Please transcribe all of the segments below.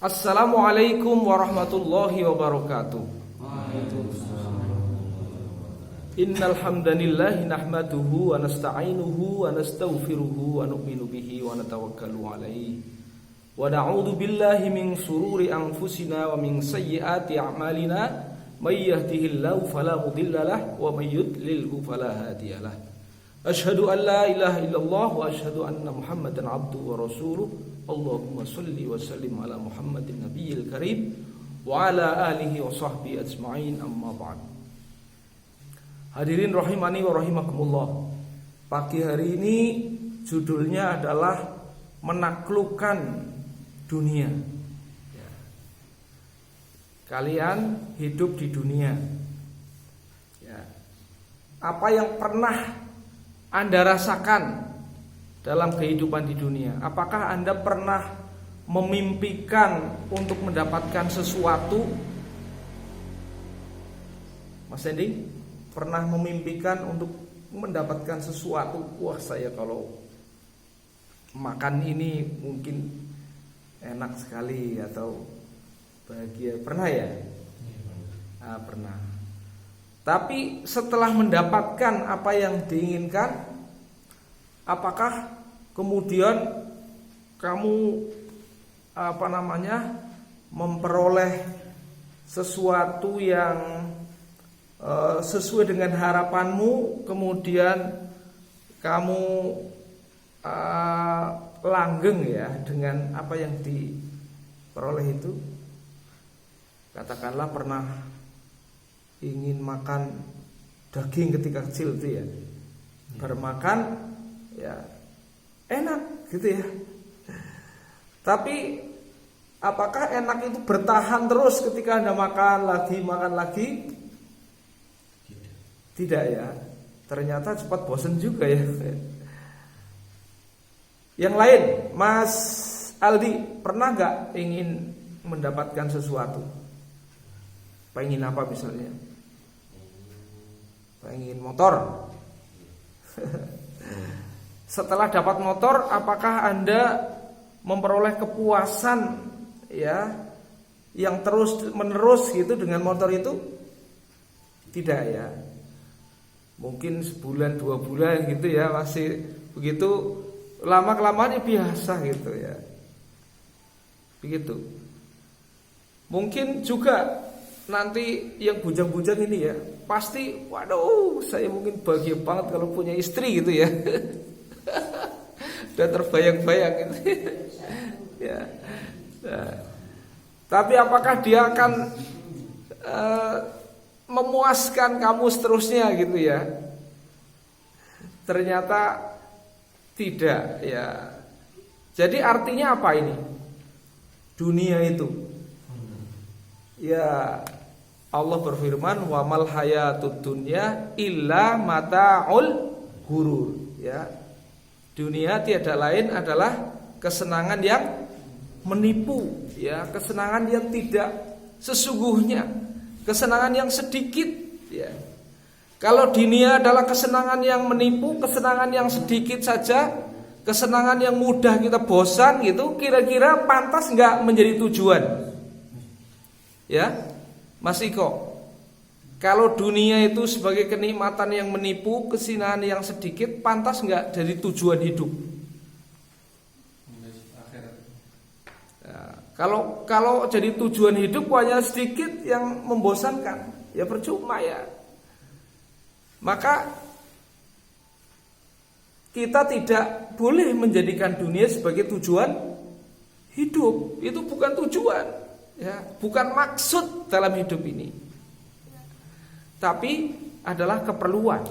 Assalamualaikum warahmatullahi wabarakatuh. Innal hamdalillah nahmaduhu wa nasta'inuhu wa nastaghfiruhu wa nu'minu bihi wa natawakkalu alaihi wa na'udzu billahi min shururi anfusina wa min sayyiati a'malina may yahdihillahu fala mudilla lahu wa may yudlilhu fala hadiyalah. Asyhadu an la ilaha illallah wa asyhadu anna Muhammadan abduhu wa rasuluh. Allahumma shalli wa sallim ala Muhammadin nabiyil karim wa ala alihi wa sahbihi ajma'in, amma ba'd. Hadirin rahimani wa rahimakumullah. Pagi hari ini judulnya adalah menaklukkan dunia. Kalian hidup di dunia. Apa yang pernah Anda rasakan dalam kehidupan di dunia? Apakah Anda pernah memimpikan untuk mendapatkan sesuatu? Mas Endi? Pernah memimpikan untuk mendapatkan sesuatu? Wah, saya kalau makan ini mungkin enak sekali atau bahagia. Pernah ya? Pernah. Tapi setelah mendapatkan apa yang diinginkan, apakah kemudian kamu memperoleh sesuatu yang sesuai dengan harapanmu, kemudian kamu langgeng ya dengan apa yang diperoleh itu? Katakanlah pernah ingin makan daging ketika kecil itu ya, bermakan ya enak gitu ya. Tapi apakah enak itu bertahan terus ketika Anda makan lagi? Tidak ya. Ternyata cepat bosan juga ya. Yang lain, Mas Aldi, pernah gak ingin mendapatkan sesuatu? Pengen apa misalnya? Pengen motor. Setelah dapat motor, apakah Anda memperoleh kepuasan ya yang terus menerus gitu dengan motor itu? Tidak ya. Mungkin sebulan 2 bulan gitu ya, masih begitu, lama kelamaan biasa gitu ya. Begitu. Mungkin juga nanti yang bujang-bujang ini ya, pasti waduh, saya mungkin bahagia banget kalau punya istri gitu ya. Udah terbayang-bayang gitu. Ya. Nah, tapi apakah dia akan memuaskan kamu seterusnya gitu ya? Ternyata tidak ya. Jadi artinya apa ini? Dunia itu ya, Allah berfirman, wa mal hayatud dunya illa mata'ul ghurur ya. Dunia tiada lain adalah kesenangan yang menipu ya, kesenangan yang tidak sesungguhnya, kesenangan yang sedikit ya. Kalau dunia adalah kesenangan yang menipu, kesenangan yang sedikit saja, kesenangan yang mudah kita bosan gitu, kira-kira pantas enggak menjadi tujuan? Ya, Mas Iko, kalau dunia itu sebagai kenikmatan yang menipu, kesenangan yang sedikit, pantas enggak jadi tujuan hidup? Kalau jadi tujuan hidup hanya sedikit yang membosankan, ya percuma ya. Maka kita tidak boleh menjadikan dunia sebagai tujuan hidup. Itu bukan tujuan, ya, bukan maksud dalam hidup ini. Tapi adalah keperluan.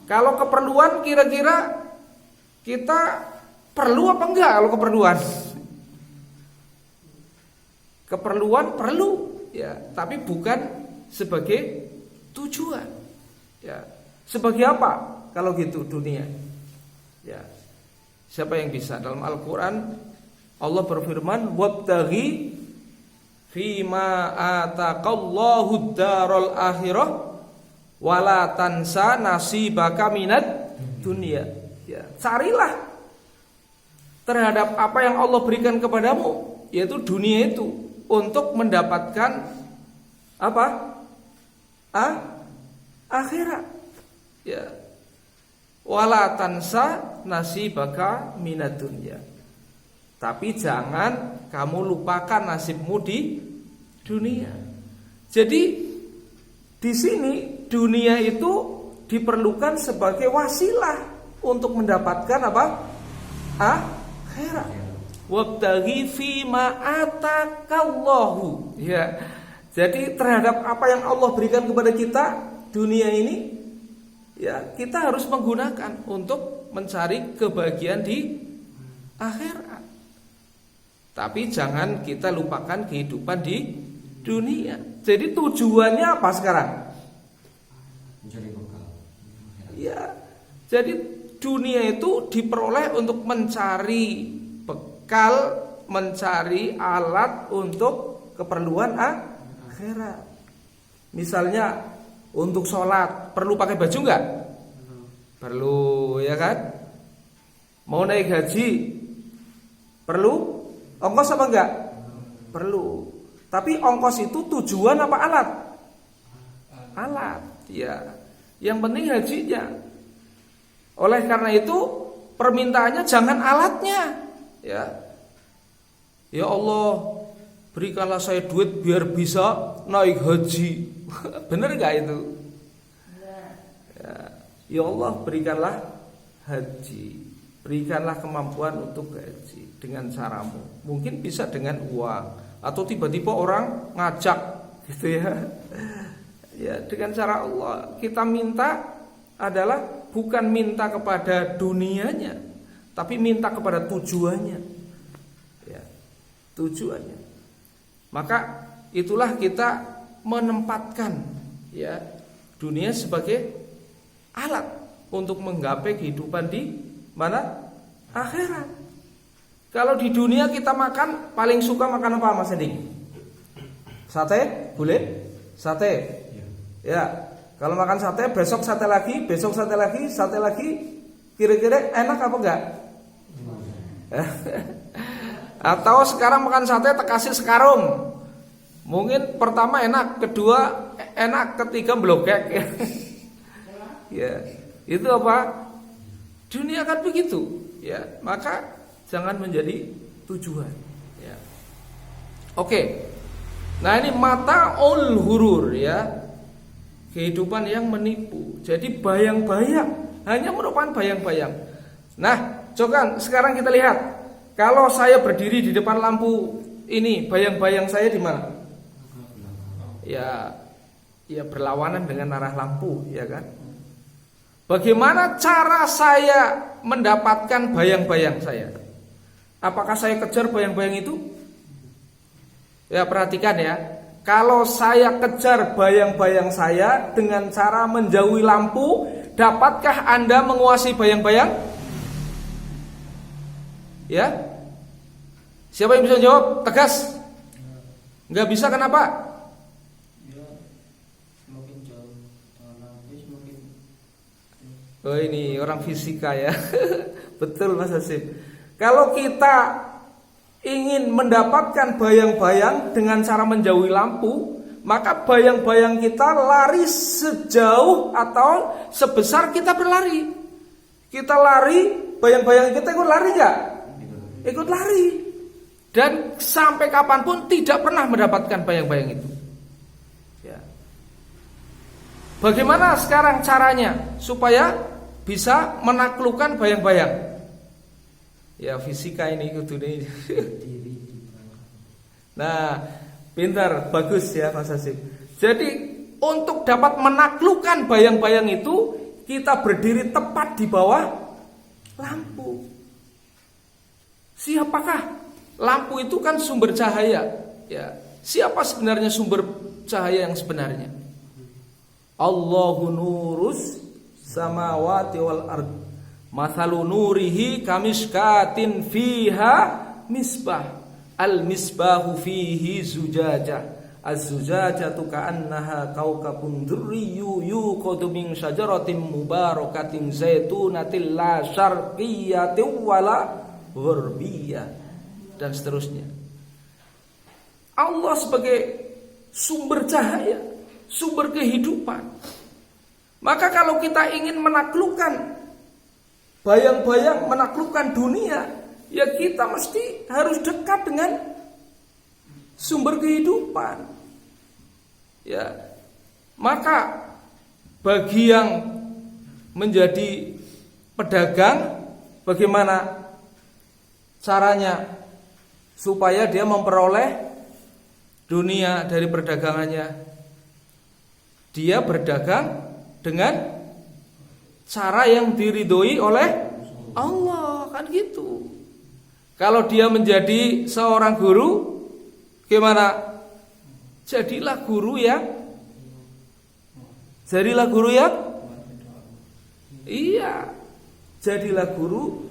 Kalau keperluan, kira-kira kita perlu apa enggak kalau keperluan? Keperluan perlu ya, tapi bukan sebagai tujuan. Ya, sebagai apa kalau gitu dunia? Ya. Siapa yang bisa? Dalam Al-Qur'an Allah berfirman, "Wabtaghi fima ataqallahu ad-daral akhirah wala tansa nasibaka minad dunya." Ya, carilah terhadap apa yang Allah berikan kepadamu, yaitu dunia itu untuk mendapatkan apa? Akhirat. Ya. Wala tansa nasibaka minad dunya. Tapi jangan kamu lupakan nasibmu di dunia. Jadi di sini dunia itu diperlukan sebagai wasilah untuk mendapatkan apa? Akhirat. Wabtaghi fima atakallahu. Ya. Jadi terhadap apa yang Allah berikan kepada kita dunia ini, ya kita harus menggunakan untuk mencari kebahagiaan di akhirat. Tapi jangan kita lupakan kehidupan di dunia. Jadi tujuannya apa sekarang? Mencari bekal. Ya, jadi dunia itu diperoleh untuk mencari bekal, mencari alat untuk keperluan akhirat. Misalnya untuk sholat perlu pakai baju nggak? Perlu, ya kan? Mau naik haji perlu ongkos apa enggak? Perlu. Tapi ongkos itu tujuan apa alat? Alat, ya. Yang penting hajinya. Oleh karena itu permintaannya jangan alatnya, ya. Ya Allah, berikanlah saya duit biar bisa naik haji. Benar enggak itu? Ya Allah, berikanlah haji. Berikanlah kemampuan untuk gaji dengan caramu. Mungkin bisa dengan uang, atau tiba-tiba orang ngajak gitu ya. Ya, dengan cara Allah kita minta adalah bukan minta kepada dunianya, tapi minta kepada tujuannya. Ya, tujuannya. Maka itulah kita menempatkan ya dunia sebagai alat untuk menggapai kehidupan di mana? Akhirat. Kalau di dunia kita makan, paling suka makan apa Mas Edi? Sate? Boleh? Sate? Ya. Kalau makan sate, besok sate lagi, besok sate lagi, sate lagi. Kira-kira enak apa enggak? Atau sekarang makan sate tak kasih sekarung. Mungkin pertama enak, kedua enak, ketiga blokek. Ya. Itu apa? Dunia kan begitu, ya. Maka jangan menjadi tujuan, ya. Oke. Nah, ini mataul hurur, ya. Kehidupan yang menipu. Jadi bayang-bayang, hanya merupakan bayang-bayang. Nah, coba sekarang kita lihat. Kalau saya berdiri di depan lampu ini, bayang-bayang saya di mana? Ya berlawanan dengan arah lampu, ya kan? Bagaimana cara saya mendapatkan bayang-bayang saya? Apakah saya kejar bayang-bayang itu? Ya, perhatikan ya. Kalau saya kejar bayang-bayang saya dengan cara menjauhi lampu, dapatkah Anda menguasai bayang-bayang? Ya? Siapa yang bisa jawab? Tegas. Enggak bisa, kenapa? Oh, ini orang fisika ya. Betul Mas Hasim. Kalau kita ingin mendapatkan bayang-bayang dengan cara menjauhi lampu, maka bayang-bayang kita lari sejauh atau sebesar kita berlari. Kita lari, bayang-bayang kita ikut lari gak? Ikut lari. Dan sampai kapanpun tidak pernah mendapatkan bayang-bayang itu. Ya. Bagaimana sekarang caranya supaya bisa menaklukkan bayang-bayang? Ya, fisika ini kudunya. Nah, pintar, bagus ya Mas Hasim. Jadi untuk dapat menaklukkan bayang-bayang itu, kita berdiri tepat di bawah lampu. Siapakah? Lampu itu kan sumber cahaya, ya. Siapa sebenarnya sumber cahaya yang sebenarnya? Allahu nurus samawati wal ard. Mathalu nurihi kamiskatin fiha misbah. Al misbahu fihi zujajah. Az-zujajatu ka'annaha kaukabun durriyyu yuqadu min syajaratin mubarakatin zaitunatin la syarqiyyatin wala ghurbiyah, dan seterusnya. Allah sebagai sumber cahaya, sumber kehidupan. Maka kalau kita ingin menaklukkan bayang-bayang, menaklukkan dunia, ya kita mesti harus dekat dengan sumber kehidupan. Ya. Maka bagi yang menjadi pedagang, bagaimana caranya supaya dia memperoleh dunia dari perdagangannya? Dia berdagang dengan cara yang diridhoi oleh Allah, kan gitu. Kalau dia menjadi seorang guru, gimana? Jadilah guru yang iya, jadilah guru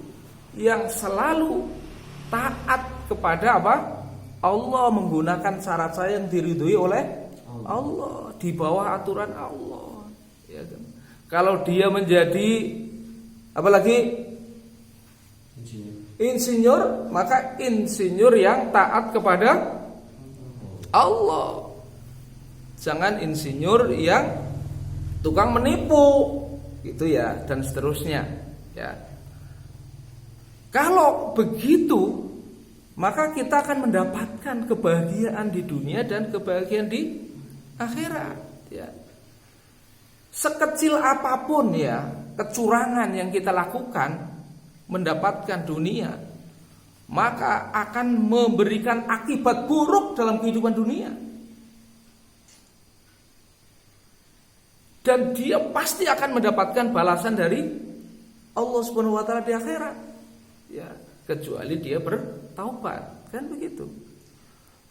yang selalu taat kepada apa? Allah, menggunakan cara-cara yang diridhoi oleh Allah, di bawah aturan Allah. Ya kan? Kalau dia menjadi apalagi insinyur, maka insinyur yang taat kepada Allah. Jangan insinyur yang tukang menipu, gitu ya, dan seterusnya. Ya. Kalau begitu, maka kita akan mendapatkan kebahagiaan di dunia dan kebahagiaan di akhirat. Ya. Sekecil apapun ya kecurangan yang kita lakukan mendapatkan dunia, maka akan memberikan akibat buruk dalam kehidupan dunia. Dan dia pasti akan mendapatkan balasan dari Allah Subhanahu wa taala di akhirat. Ya, kecuali dia bertaubat, kan begitu.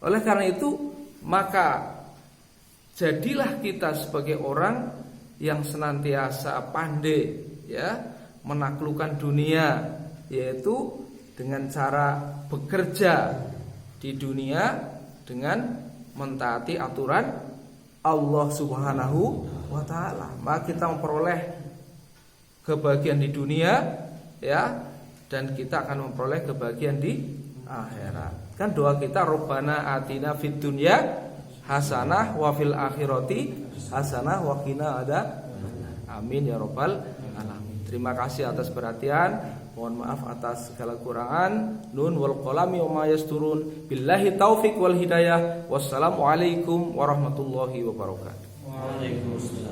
Oleh karena itu, maka jadilah kita sebagai orang yang senantiasa pandai ya menaklukkan dunia, yaitu dengan cara bekerja di dunia dengan mentaati aturan Allah Subhanahu wa taala. Maka kita memperoleh kebahagiaan di dunia ya, dan kita akan memperoleh kebahagiaan di akhirat. Kan doa kita, Rabbana atina fid dunya hasanah wa fil akhirati hasanah wa qina adzabannar. Amin ya rabbal alamin. Terima kasih atas perhatian. Mohon maaf atas segala kurangan. Nun wal qalami wa ma yasturun. Billahi taufik wal hidayah. Wassalamualaikum warahmatullahi wabarakatuh. Waalaikumsalam.